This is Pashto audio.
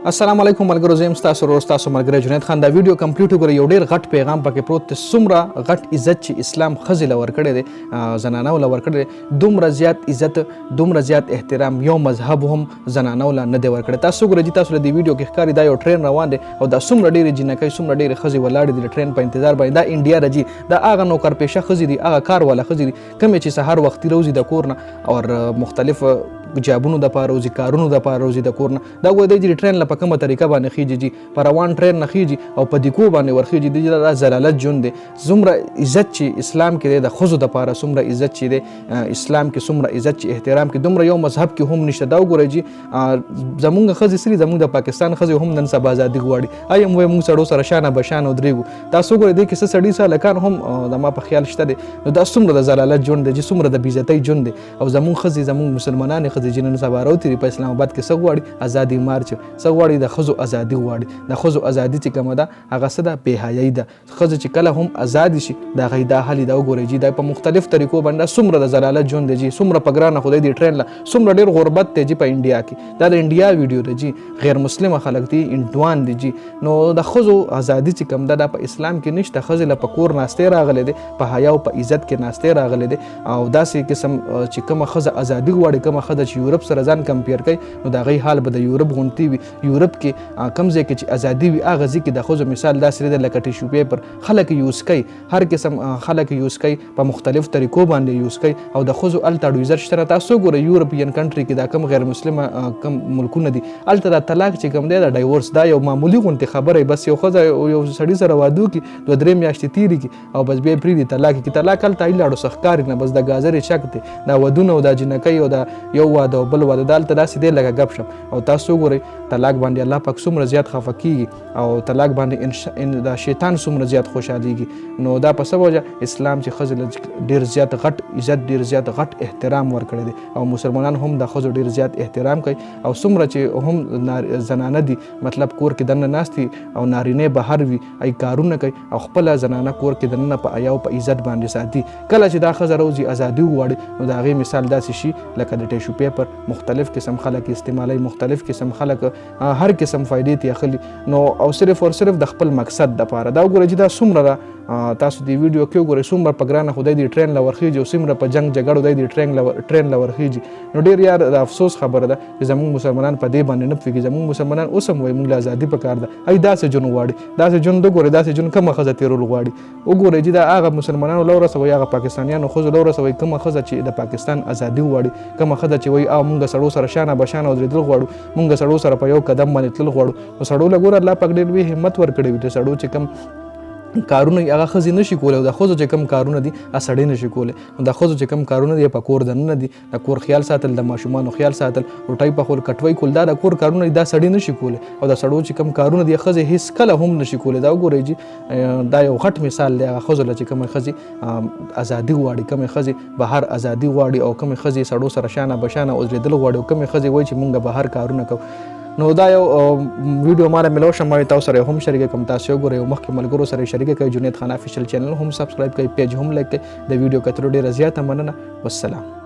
السلام علیکم ملګرو، زه یم ستاسو ورور ستاسو ملګری جنید خان. دا ویډیو کمپلیټ وګورئ. یو ډېر غټ پیغام پکې پروت دی. څومره غټ عزت چې اسلام ښځې له ورکړی دی، زنانو له ورکړی دی، دومره زیات عزت، دومره زیات احترام یو مذهب هم زنانو له نه دی ورکړی. تاسو وګورئ چې تاسو له دې ویډیو کې ښکاري دا یو ټرین روان دی او دا څومره ډېرې جینکۍ، څومره ډېرې ښځې ولاړې دي د ټرین په انتظار باندې. دا انډیا راځي، دا هغه نوکرپېشه ښځې دي، هغه کار والا ښځې دي کومې چې سهار وختي راوځي د کور نه او مختلف جابونو دپاره وځي، کارونو دپاره وځي د کور نه. دا ګورئ دی چې ټرین له په کومه طریقه باندې خیږي جي، په روان ټرین نه خیږي او په دیکو باندې ورخیږي. دا ضلالت ژوند دی. څومره عزت چې اسلام کې دی د ښځو دپاره، څومره عزت چې دی اسلام کې، څومره عزت چې احترام کې، دومره یو مذهب کې هم نشته. دا وګورئ جي زمونږ ښځې سري، زمونږ د پاکستان ښځې هم نن سبا ازادي غواړي. آی هم وایي موږ سړو سره شانه بشانه ودرېږو. تاسو وګورئ دی کې څه سړي څه هلکان هم د ما په خیال شته دی. نو دا څومره د ضلالت ژوند دی جي، څومره د بېعزتۍ ژوند دی. او زمونږ ښځې، زمونږ مسلمانانې ښځې جي نن سبا راوتېري په اسلام آباد کې څه غواړي؟ ازادي مارچ څه غواړي؟ د ښځو ازادي غواړي. د ښځو ازادي چې کومه ده هغه څه ده؟ بې حیایي ده. ښځه چې کله هم ازادي شي د هغې دا حل دا وګورئ جي، دا په مختلف طریقو باندې څومره د ضلالت ژوند دی جي، څومره په ګرانه خدای دې ټرین له څومره ډېر غربت دی جي په انډیا کې. دا د انډیا ویډیو دی جي، غیر مسلمه خلک دي، انډوان دي جي. نو د ښځو ازادي چې کوم ده دا په اسلام کې نشته. ښځې له په کور ناستې راغلی دی، په حیا او په عزت کې ناستې راغلی دی. او داسې قسم چې کومه ښځه ازادي غواړي، کومه ښځه چې یورپ سره ځان کمپیر کوي، نو د هغې حال به د یورپ غوندې وي. یورپ کې کوم ځای کې چې ازادي وي هغه ځای کې د ښځو مثال داسې دی لکه ټیشو پیپر. خلک یوز کوي، هر قسم خلک یوز کوي، په مختلف طریقو باندې یوز کوي. او د ښځو هلته اډویزر شته. تاسو وګورئ یورپین کنټري کې دا کوم غیر مسلمه کوم ملکونه دي، هلته دا طلاق چې کوم دی د ډایورس دا یو معمولي غوندې خبره. بس یو ښځه یو سړي سره واده وکړي، 2-3 میاشتې تېرې کړي او بس بیا یې پرېږدي طلاق کړي. طلاق هلته ایلاړو څه ښکاري نه، بس د ګازرې چک دی. دا ودونه او دا جینکۍ او دا یو واده او بل واده دا هلته داسې دی لکه ګپ شپ. او تاسو وګورئ طلاق باندې الله پاک څومره زیات خفه کېږي او طلاق باندې دا شیطان څومره زیات خوشحالېږي. نو دا په څه وجه؟ اسلام چې ښځې له ډېر زیات غټ عزت، ډېر زیات غټ احترام ورکړی دی. او مسلمانان هم د ښځو ډېر زیات احترام کوي. او څومره چې هم زنانه دي، مطلب کور کې دننه ناست دي او نارینه بهر وي، ای کارونه کوي او خپله زنانه کور کې دننه په حیا او په عزت باندې ساتي. کله چې دا ښځه راوځي ازادي وغواړي، نو د هغې مثال داسې شي لکه د ټیشو پیپر. مختلف قسم خلک استعمالوي، مختلف قسم خلک هر قسم فایدې ته اخلي. نو او صرف او صرف د خپل مقصد دپاره. دا وګورئ چې دا څومره ده. تاسو دې ویډیو کې وګورئ څومره په ګرانه خدای دې ټرین له ورخیږي او څومره په جنګ جګړو دی دې ټرین له ورخیږي. نو ډېر یار د افسوس خبره ده چې زموږ مسلمانان په دې باندې نه پوهېږي. زموږ مسلمانان اوس هم وایي موږ له ازادي پکار ده. ای داسې ژوند غواړي، داسې ژوند وګورئ، داسې ژوند کومه ښځه تېرول غواړي. وګورئ چې دا هغه مسلمانانو له ورسوئ، هغه پاکستانیانو ښځو له ورسوئ کومه ښځه چې د پاکستان ازادي غواړي، کومه ښځه چې وایي او موږ سړو سره شانه بشانه ودرېدل غواړو، موږ سړو سره په یو قدم باندې تلل غواړو. نو سړو له ګوره الله پاک ډېر لوی همت ورکړی وي. د سړو چې کوم کارونه هغه ښځې نشي کولی او د ښځو چې کوم کارونه دي هغه سړی نشي کولی. نو د ښځو چې کوم کارونه دي په کور دننه دي، د کور خیال ساتل، د ماشومانو خیال ساتل، روټۍ پخول، کټوۍ کول، دا د کور کارونه دي، دا سړی نشي کولی. او د سړو چې کوم کارونه دي ښځې هېڅ کله هم نشي کولی. دا وګورئ چې دا یو غټ مثال دی. هغه ښځو له چې کومې ښځې ازادي غواړي، کومې ښځې بهر ازادي غواړي او کومې ښځې سړو سره شانه بشانه ودرېدل غواړي او کومې ښځې وایي چې موږ بهر کارونه کوو. نو دا یو ویډیو ما ملو شم، ما تاسو سره هم شریک کوم. تاسو وګورئ او مخکې ملګرو سره شریک کړئ. جنید خان افیشل چینل هم سبسکرایب کړئ، پیج هم لایک کړئ. د ویډیو کتلو ډېره زیاته مننه. والسلام.